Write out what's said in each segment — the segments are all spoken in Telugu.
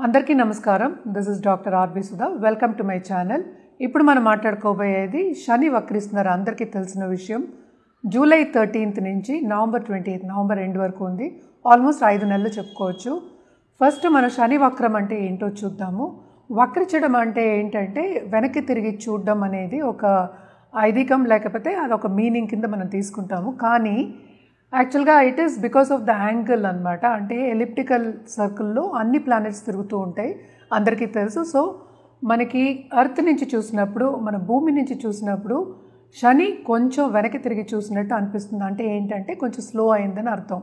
అందరికీ నమస్కారం. This is doctor R B Sudha. Welcome to my channel. ఇప్పుడు మనం మాట్లాడుకోబోయేది శని వక్రిస్తున్నారు. అందరికీ తెలిసిన విషయం. జూలై 13th నుంచి నవంబర్ 28th, నవంబర్ ఎండ్ వరకు ఉంది. ఆల్మోస్ట్ 5 నెలలు చెప్పుకోవచ్చు. ఫస్ట్ మనం శని వక్రం అంటే ఏంటో చూద్దాము. వక్రించడం అంటే ఏంటంటే వెనక్కి తిరిగి చూడడం అనేది ఒక ఐదీకం, లేకపోతే అదొక మీనింగ్ కింద మనం తీసుకుంటాము. కానీ యాక్చువల్గా it is because of the angle అనమాట. అంటే ఎలిప్టికల్ సర్కిల్లో అన్ని ప్లానెట్స్ తిరుగుతూ ఉంటాయి, అందరికీ తెలుసు. సో మనకి ఎర్త్ నుంచి చూసినప్పుడు, మన భూమి నుంచి చూసినప్పుడు శని కొంచెం వెనక్కి తిరిగి చూసినట్టు అనిపిస్తుంది. అంటే ఏంటంటే కొంచెం స్లో అయిందని అర్థం.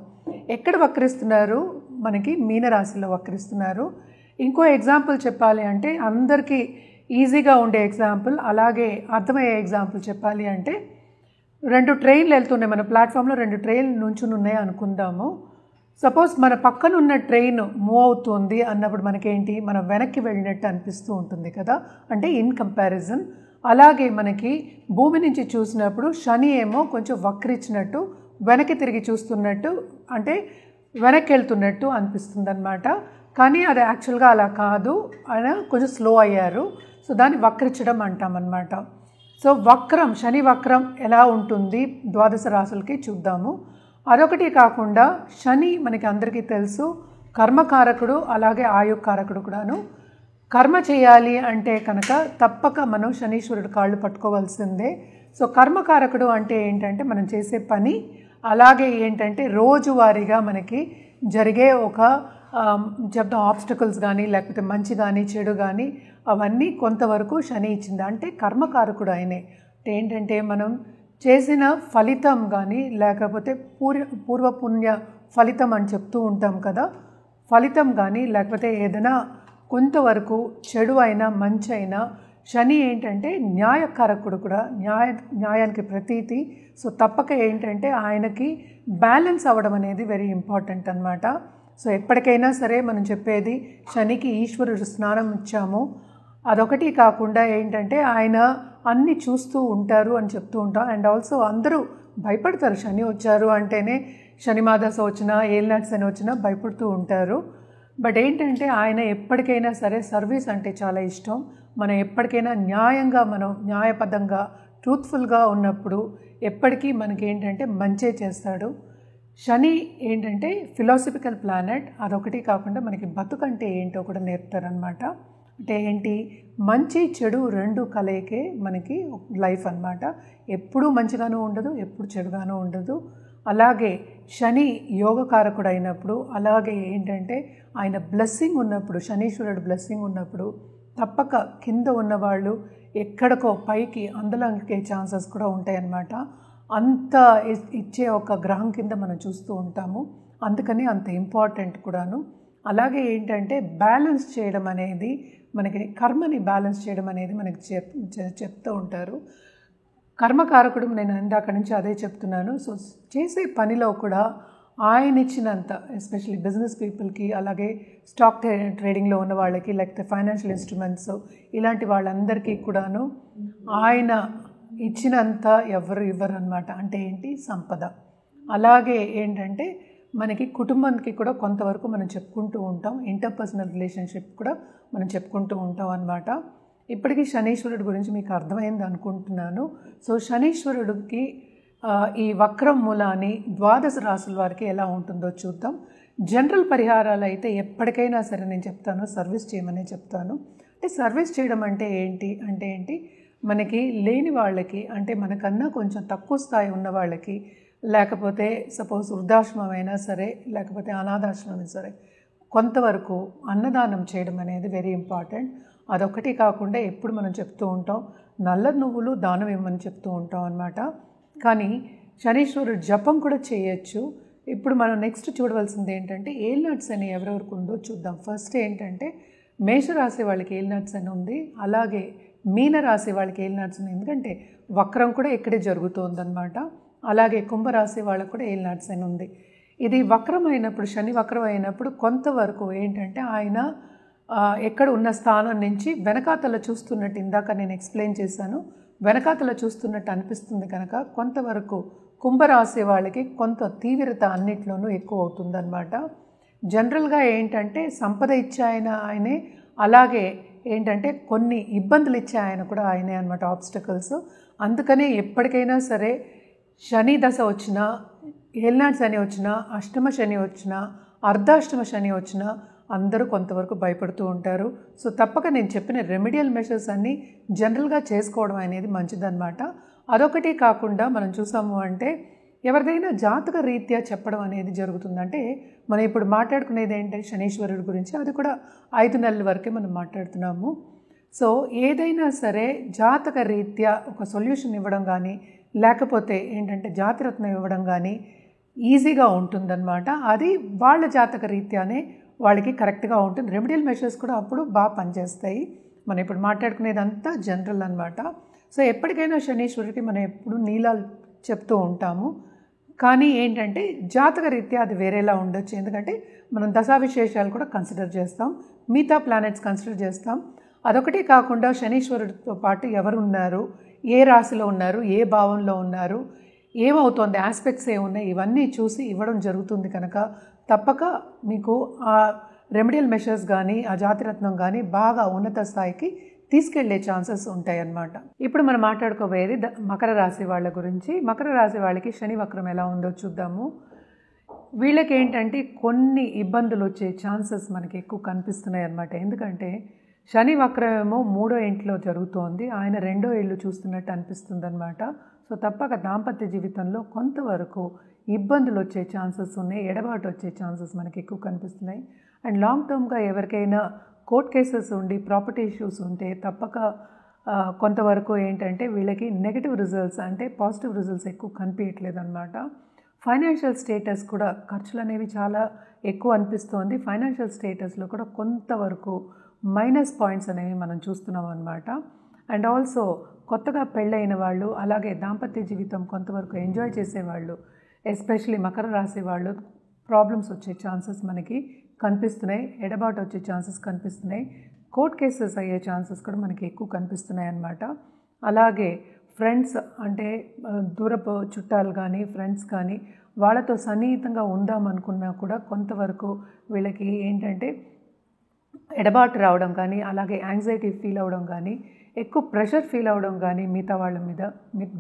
ఎక్కడ వక్రిస్తున్నారు? మనకి మీనరాశిలో వక్రిస్తున్నారు. ఇంకో ఎగ్జాంపుల్ చెప్పాలి అంటే, అందరికీ ఈజీగా ఉండే ఎగ్జాంపుల్, అలాగే అర్థమయ్యే ఎగ్జాంపుల్ చెప్పాలి అంటే, 2 ట్రైన్లు వెళ్తున్నాయి. మన ప్లాట్ఫామ్లో 2 ట్రైన్లు నుంచుని ఉన్నాయి అనుకుందాము. సపోజ్ మన పక్కన ఉన్న ట్రైన్ మూవ్ అవుతుంది అన్నప్పుడు మనకేంటి, మనం వెనక్కి వెళ్ళినట్టు అనిపిస్తూ ఉంటుంది కదా, అంటే ఇన్ కంపారిజన్. అలాగే మనకి భూమి నుంచి చూసినప్పుడు శని ఏమో కొంచెం వక్రించినట్టు, వెనక్కి తిరిగి చూస్తున్నట్టు, అంటే వెనక్కి వెళ్తున్నట్టు అనిపిస్తుంది అనమాట. కానీ అది యాక్చువల్గా అలా కాదు, ఆయన కొంచెం స్లో అయ్యారు. సో దాన్ని వక్రించడం అంటామన్నమాట. సో వక్రం, శని వక్రం ఎలా ఉంటుంది ద్వాదశ రాశులకి చూద్దాము. అదొకటి కాకుండా శని మనకి అందరికీ తెలుసు కర్మకారకుడు, అలాగే ఆయుకారకుడు కూడాను. కర్మ చేయాలి అంటే కనుక తప్పక మనం శనీశ్వరుడు కాళ్ళు పట్టుకోవాల్సిందే. సో కర్మకారకుడు అంటే ఏంటంటే మనం చేసే పని, అలాగే ఏంటంటే రోజువారీగా మనకి జరిగే ఒక చెప్తాం ఆబ్స్టకల్స్ కానీ, లేకపోతే మంచి కానీ చెడు కానీ, అవన్నీ కొంతవరకు శని ఇచ్చింది. అంటే కర్మకారకుడు ఆయనే. అంటే ఏంటంటే మనం చేసిన ఫలితం కానీ, లేకపోతే పూర్వపుణ్య ఫలితం అని చెప్తూ ఉంటాం కదా, ఫలితం కానీ, లేకపోతే ఏదైనా కొంతవరకు చెడు అయినా మంచి అయినా, శని ఏంటంటే న్యాయకారకుడు కూడా, న్యాయానికి ప్రతీతి. సో తప్పక ఏంటంటే ఆయనకి బ్యాలెన్స్ అవ్వడం అనేది వెరీ ఇంపార్టెంట్ అనమాట. సో ఎప్పటికైనా సరే మనం చెప్పేది, శనికి ఈశ్వరుడు స్నానం ఇచ్చాము. అదొకటి కాకుండా ఏంటంటే ఆయన అన్నీ చూస్తూ ఉంటారు అని చెప్తూ ఉంటాం. అండ్ ఆల్సో అందరూ భయపడతారు, శని వచ్చారు అంటేనే, శనిమాదశ వచ్చినా, ఏలినాటి శని వచ్చినా భయపడుతూ ఉంటారు. బట్ ఏంటంటే ఆయన ఎప్పటికైనా సరే సర్వీస్ అంటే చాలా ఇష్టం. మనం ఎప్పటికైనా న్యాయంగా, మనం న్యాయబద్ధంగా, ట్రూత్ఫుల్గా ఉన్నప్పుడు ఎప్పటికీ మనకి ఏంటంటే మంచే చేస్తాడు. శని ఏంటంటే ఫిలాసఫికల్ ప్లానెట్. అదొకటి కాకుండా మనకి బతుకంటే ఏంటో కూడా నేర్పుతారనమాట. అంటే ఏంటి, మంచి చెడు 2 కలయికే మనకి లైఫ్ అనమాట. ఎప్పుడూ మంచిగానూ ఉండదు, ఎప్పుడు చెడుగానూ ఉండదు. అలాగే శని యోగకారకుడు అయినప్పుడు, అలాగే ఏంటంటే ఆయన బ్లెస్సింగ్ ఉన్నప్పుడు, శనీశ్వరుడు బ్లెస్సింగ్ ఉన్నప్పుడు తప్పక కింద ఉన్నవాళ్ళు ఎక్కడికో పైకి అందలంకే ఛాన్సెస్ కూడా ఉంటాయన్నమాట. అంత ఇచ్చే ఒక గ్రహం కింద మనం చూస్తూ ఉంటాము. అందుకని అంత ఇంపార్టెంట్ కూడాను. అలాగే ఏంటంటే బ్యాలెన్స్ చేయడం అనేది, మనకి కర్మని బ్యాలెన్స్ చేయడం అనేది మనకి చెప్తూ ఉంటారు. కర్మకారకుడు, నేను ఇందాక నుంచి అదే చెప్తున్నాను. సో చేసే పనిలో కూడా ఆయన ఇచ్చినంత, ఎస్పెషల్లీ బిజినెస్ పీపుల్కి, అలాగే స్టాక్ ట్రేడింగ్లో ఉన్న వాళ్ళకి, లేకపోతే ఫైనాన్షియల్ ఇన్స్ట్రుమెంట్స్ ఇలాంటి వాళ్ళందరికీ కూడాను ఆయన ఇచ్చినంత ఎవరు ఇవ్వరు అనమాట. అంటే ఏంటి, సంపద. అలాగే ఏంటంటే మనకి కుటుంబానికి కూడా కొంతవరకు మనం చెప్పుకుంటూ ఉంటాం, ఇంటర్పర్సనల్ రిలేషన్షిప్ కూడా మనం చెప్పుకుంటూ ఉంటాం అన్నమాట. ఇప్పటికీ శనీశ్వరుడు గురించి మీకు అర్థమైంది అనుకుంటున్నాను. సో శనీశ్వరుడికి ఈ వక్రం మూలాన్ని ద్వాదశ రాశుల వారికి ఎలా ఉంటుందో చూద్దాం. జనరల్ పరిహారాలు అయితే ఎప్పటికైనా సరే నేను చెప్తాను, సర్వీస్ చేయమనే చెప్తాను. అంటే సర్వీస్ చేయడం అంటే ఏంటి, మనకి లేని వాళ్ళకి, అంటే మనకన్నా కొంచెం తక్కువ స్థాయి ఉన్న వాళ్ళకి, లేకపోతే సపోజ్ వృద్ధాశ్రమం అయినా సరే, లేకపోతే అనాథాశ్రమం అయినా సరే, కొంతవరకు అన్నదానం చేయడం అనేది వెరీ ఇంపార్టెంట్. అదొకటి కాకుండా ఎప్పుడు మనం చెప్తూ ఉంటాం, నల్ల నువ్వులు దానం ఇవ్వమని చెప్తూ ఉంటాం అన్నమాట. కానీ శనీశ్వరుడు జపం కూడా చేయొచ్చు. ఇప్పుడు మనం నెక్స్ట్ చూడవలసింది ఏంటంటే ఏలినాటి శని ఎవరెవరికి ఉందో చూద్దాం. ఫస్ట్ ఏంటంటే మేషరాశి వాళ్ళకి ఏలినాటి శని ఉంది, అలాగే మీనరాశి వాళ్ళకి ఏలినాటి శని, ఎందుకంటే వక్రం కూడా ఇక్కడే జరుగుతుందన్నమాట. అలాగే కుంభరాశి వాళ్ళకు కూడా ఏలినాటి శని ఉంది. ఇది వక్రం అయినప్పుడు, శని వక్రం అయినప్పుడు కొంతవరకు ఏంటంటే ఆయన ఎక్కడ ఉన్న స్థానం నుంచి వెనకాతల చూస్తున్నట్టు, ఇందాక నేను ఎక్స్ప్లెయిన్ చేశాను, వెనకాతల చూస్తున్నట్టు అనిపిస్తుంది. కనుక కొంతవరకు కుంభరాశి వాళ్ళకి కొంత తీవ్రత అన్నిట్లోనూ ఎక్కువ అవుతుందన్నమాట. జనరల్గా ఏంటంటే సంపద ఇచ్చే ఆయనే, అలాగే ఏంటంటే కొన్ని ఇబ్బందులు ఇచ్చే ఆయన కూడా ఆయనే అనమాట, ఆబ్స్టకల్స్. అందుకనే ఎప్పటికైనా సరే శని దశ వచ్చినా, ఏలినాటి శని వచ్చినా, అష్టమ శని వచ్చినా, అర్ధాష్టమ శని వచ్చినా అందరూ కొంతవరకు భయపడుతూ ఉంటారు. సో తప్పక నేను చెప్పిన రెమెడియల్ మెషర్స్ అన్నీ జనరల్గా చేసుకోవడం అనేది మంచిదన్నమాట. అదొకటి కాకుండా మనం చూసాము అంటే ఎవరిదైనా జాతక రీత్యా చెప్పడం అనేది జరుగుతుందంటే, మనం ఇప్పుడు మాట్లాడుకునేది ఏంటంటే శనీశ్వరుడి గురించి, అది కూడా 5 నెలల వరకే మనం మాట్లాడుతున్నాము. సో ఏదైనా సరే జాతక రీత్యా ఒక సొల్యూషన్ ఇవ్వడం కానీ, లేకపోతే ఏంటంటే జాతిరత్నం ఇవ్వడం కానీ ఈజీగా ఉంటుందన్నమాట. అది వాళ్ళ జాతక రీత్యానే వాళ్ళకి కరెక్ట్గా ఉంటుంది. రెమెడియల్ మెషర్స్ కూడా అప్పుడు బాగా పనిచేస్తాయి. మనం ఇప్పుడు మాట్లాడుకునేదంతా జనరల్ అనమాట. సో ఎప్పటికైనా శనీశ్వరుడికి మనం ఎప్పుడు నీలాలు చెప్తూ ఉంటాము. కానీ ఏంటంటే జాతక రీత్యా అది వేరేలా ఉండొచ్చు. ఎందుకంటే మనం దశావిశేషాలు కూడా కన్సిడర్ చేస్తాం, మిగతా ప్లానెట్స్ కన్సిడర్ చేస్తాం. అదొకటి కాకుండా శనీశ్వరుడితో పాటు ఎవరు ఉన్నారు, ఏ రాశిలో ఉన్నారు, ఏ భావంలో ఉన్నారు, ఏమవుతోంది, ఆస్పెక్ట్స్ ఏమున్నాయి, ఇవన్నీ చూసి ఇవ్వడం జరుగుతుంది. కనుక తప్పక మీకు ఆ రెమెడియల్ మెషర్స్ కానీ ఆ జాతిరత్నం కానీ బాగా ఉన్నత స్థాయికి తీసుకెళ్లే ఛాన్సెస్ ఉంటాయన్నమాట. ఇప్పుడు మనం మాట్లాడుకోబోయేది మకర రాశి వాళ్ళ గురించి. మకర రాశి వాళ్ళకి శని వక్రం ఎలా ఉందో చూద్దాము. వీళ్ళకి ఏంటంటే కొన్ని ఇబ్బందులు వచ్చే ఛాన్సెస్ మనకి ఎక్కువ కనిపిస్తున్నాయి అన్నమాట. ఎందుకంటే శని వక్రమేమో 3వ ఇంట్లో జరుగుతోంది, ఆయన 2వ ఇల్లు చూస్తున్నట్టు అనిపిస్తుంది అనమాట. సో తప్పక దాంపత్య జీవితంలో కొంతవరకు ఇబ్బందులు వచ్చే ఛాన్సెస్ ఉన్నాయి, ఎడబాటు వచ్చే ఛాన్సెస్ మనకి ఎక్కువ కనిపిస్తున్నాయి. అండ్ లాంగ్ టర్మ్గా ఎవరికైనా కోర్ట్ కేసెస్ ఉండి ప్రాపర్టీ ఇష్యూస్ ఉంటే తప్పక కొంతవరకు ఏంటంటే వీళ్ళకి నెగిటివ్ రిజల్ట్స్ అంటే పాజిటివ్ రిజల్ట్స్ ఎక్కువ కనిపించట్లేదు అనమాట. ఫైనాన్షియల్ స్టేటస్ కూడా ఖర్చులు అనేవి చాలా ఎక్కువ అనిపిస్తోంది. ఫైనాన్షియల్ స్టేటస్లో కూడా కొంతవరకు మైనస్ పాయింట్స్ అనేవి మనం చూస్తున్నాం అనమాట. అండ్ ఆల్సో కొత్తగా పెళ్ళైన వాళ్ళు, అలాగే దాంపత్య జీవితం కొంతవరకు ఎంజాయ్ చేసేవాళ్ళు, ఎస్పెషలీ మకర రాశి వాళ్ళు ప్రాబ్లమ్స్ వచ్చే ఛాన్సెస్ మనకి కనిపిస్తున్నాయి, ఎడబాటు వచ్చే ఛాన్సెస్ కనిపిస్తున్నాయి, కోర్ట్ కేసెస్ అయ్యే ఛాన్సెస్ కూడా మనకి ఎక్కువ కనిపిస్తున్నాయి అన్నమాట. అలాగే ఫ్రెండ్స్ అంటే దూరపు చుట్టాలు కానీ ఫ్రెండ్స్ కానీ వాళ్ళతో సన్నిహితంగా ఉందామనుకున్నా కూడా కొంతవరకు వీళ్ళకి ఏంటంటే ఎడబాటు రావడం కానీ, అలాగే యాంగ్జైటీ ఫీల్ అవ్వడం కానీ, ఎక్కువ ప్రెషర్ ఫీల్ అవ్వడం కానీ మిగతా వాళ్ళ మీద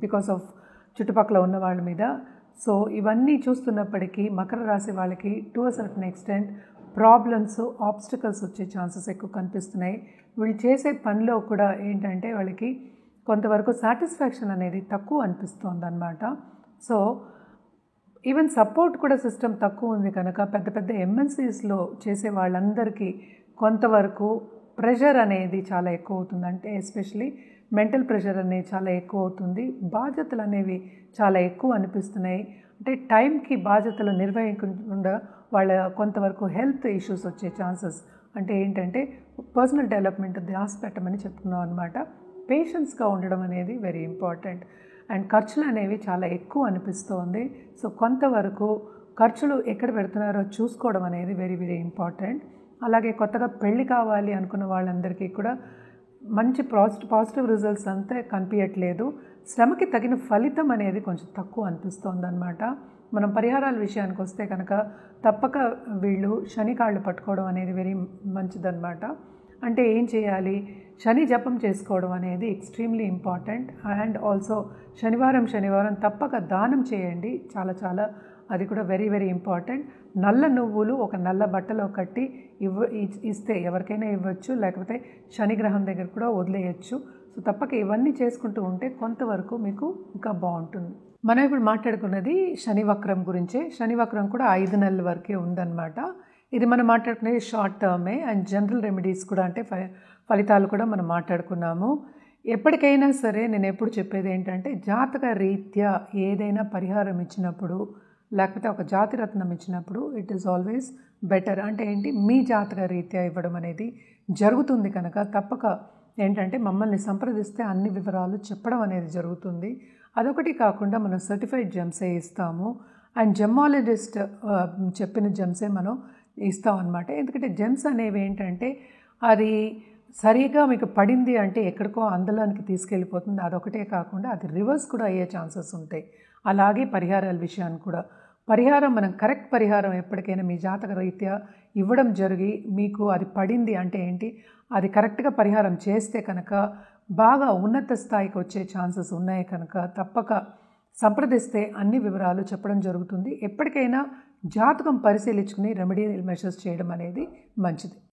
బికాస్ ఆఫ్ చుట్టుపక్కల ఉన్న వాళ్ళ మీద. సో ఇవన్నీ చూస్తున్నప్పటికీ మకర రాశి వాళ్ళకి to a certain extent problems, obstacles వచ్చే ఛాన్సెస్ ఎక్కువ కనిపిస్తున్నాయి. వీళ్ళు చేసే పనిలో కూడా ఏంటంటే వాళ్ళకి కొంతవరకు సాటిస్ఫాక్షన్ అనేది తక్కువ అనిపిస్తుంది అన్నమాట. సో ఈవెన్ సపోర్ట్ కూడా సిస్టమ్ తక్కువ ఉంది కనుక పెద్ద పెద్ద ఎంఎన్సీస్లో చేసే వాళ్ళందరికీ కొంతవరకు ప్రెషర్ అనేది చాలా ఎక్కువ అవుతుంది. అంటే ఎస్పెషలీ మెంటల్ ప్రెషర్ అనేది చాలా ఎక్కువ అవుతుంది. బాధ్యతలు అనేవి చాలా ఎక్కువ అనిపిస్తున్నాయి. అంటే టైంకి బాధ్యతలు నిర్వహించకుండా వాళ్ళ కొంతవరకు హెల్త్ ఇష్యూస్ వచ్చే ఛాన్సెస్, అంటే ఏంటంటే పర్సనల్ డెవలప్మెంట్ ధ్యాస పెట్టమని చెప్తున్నాం అనమాట. పేషెన్స్గా ఉండడం అనేది వెరీ ఇంపార్టెంట్. అండ్ ఖర్చులు అనేవి చాలా ఎక్కువ అనిపిస్తోంది. సో కొంతవరకు ఖర్చులు ఎక్కడ పెడుతున్నారో చూసుకోవడం అనేది వెరీ వెరీ ఇంపార్టెంట్. అలాగే కొత్తగా పెళ్ళి కావాలి అనుకున్న వాళ్ళందరికీ కూడా మంచి పాజిటివ్ రిజల్ట్స్ అంతా కనిపించట్లేదు. శ్రమకి తగిన ఫలితం అనేది కొంచెం తక్కువ అనిపిస్తోంది అనమాట. మనం పరిహారాల విషయానికి వస్తే కనుక తప్పక వీళ్ళు శని కాళ్ళు పట్టుకోవడం అనేది వెరీ మంచిదన్నమాట. అంటే ఏం చేయాలి, శని జపం చేసుకోవడం అనేది ఎక్స్ట్రీమ్లీ ఇంపార్టెంట్. అండ్ ఆల్సో శనివారం తప్పక దానం చేయండి, చాలా అది కూడా వెరీ వెరీ ఇంపార్టెంట్. నల్ల నువ్వులు ఒక నల్ల బట్టలో కట్టి ఇస్తే ఎవరికైనా ఇవ్వచ్చు, లేకపోతే శనిగ్రహం దగ్గర కూడా వదిలేయచ్చు. సో తప్పక ఇవన్నీ చేసుకుంటూ ఉంటే కొంతవరకు మీకు ఇంకా బాగుంటుంది. మనం ఇప్పుడు మాట్లాడుకున్నది శనివక్రం గురించే. శనివక్రం కూడా 5 నెలల వరకే ఉందన్నమాట. ఇది మనం మాట్లాడుకునేది షార్ట్ టర్మే. అండ్ జనరల్ రెమెడీస్ కూడా అంటే ఫలితాలు కూడా మనం మాట్లాడుకున్నాము. ఎప్పటికైనా సరే నేను ఎప్పుడు చెప్పేది ఏంటంటే జాతక రీత్యా ఏదైనా పరిహారం ఇచ్చినప్పుడు, లేకపోతే ఒక జాతిరత్నం ఇచ్చినప్పుడు ఇట్ ఈస్ ఆల్వేస్ బెటర్. అంటే ఏంటి, మీ జాతక రీత్యా ఇవ్వడం అనేది జరుగుతుంది కనుక తప్పక ఏంటంటే మమ్మల్ని సంప్రదిస్తే అన్ని వివరాలు చెప్పడం అనేది జరుగుతుంది. అదొకటి కాకుండా మనం సర్టిఫైడ్ జెమ్సే ఇస్తాము. అండ్ జెమ్మాలజిస్ట్ చెప్పిన జెమ్సే మనం ఇస్తాం అనమాట. ఎందుకంటే జెమ్స్ అనేవి ఏంటంటే అది సరిగా మీకు పడింది అంటే ఎక్కడికో అందులోనికి తీసుకెళ్ళిపోతుంది. అదొకటే కాకుండా అది రివర్స్ కూడా అయ్యే ఛాన్సెస్ ఉంటాయి. అలాగే పరిహారాల విషయాన్ని కూడా పరిహారం మనం కరెక్ట్ పరిహారం ఎప్పటికైనా మీ జాతక రీత్యా ఇవ్వడం జరిగి మీకు అది పడింది అంటే ఏంటి, అది కరెక్ట్గా పరిహారం చేస్తే కనుక బాగా ఉన్నత స్థాయికి వచ్చే ఛాన్సెస్ ఉన్నాయి కనుక తప్పక సంప్రదిస్తే అన్ని వివరాలు చెప్పడం జరుగుతుంది. ఎప్పటికైనా జాతకం పరిశీలించుకుని రెమెడియల్ మెషర్స్ చేయడం అనేది మంచిది.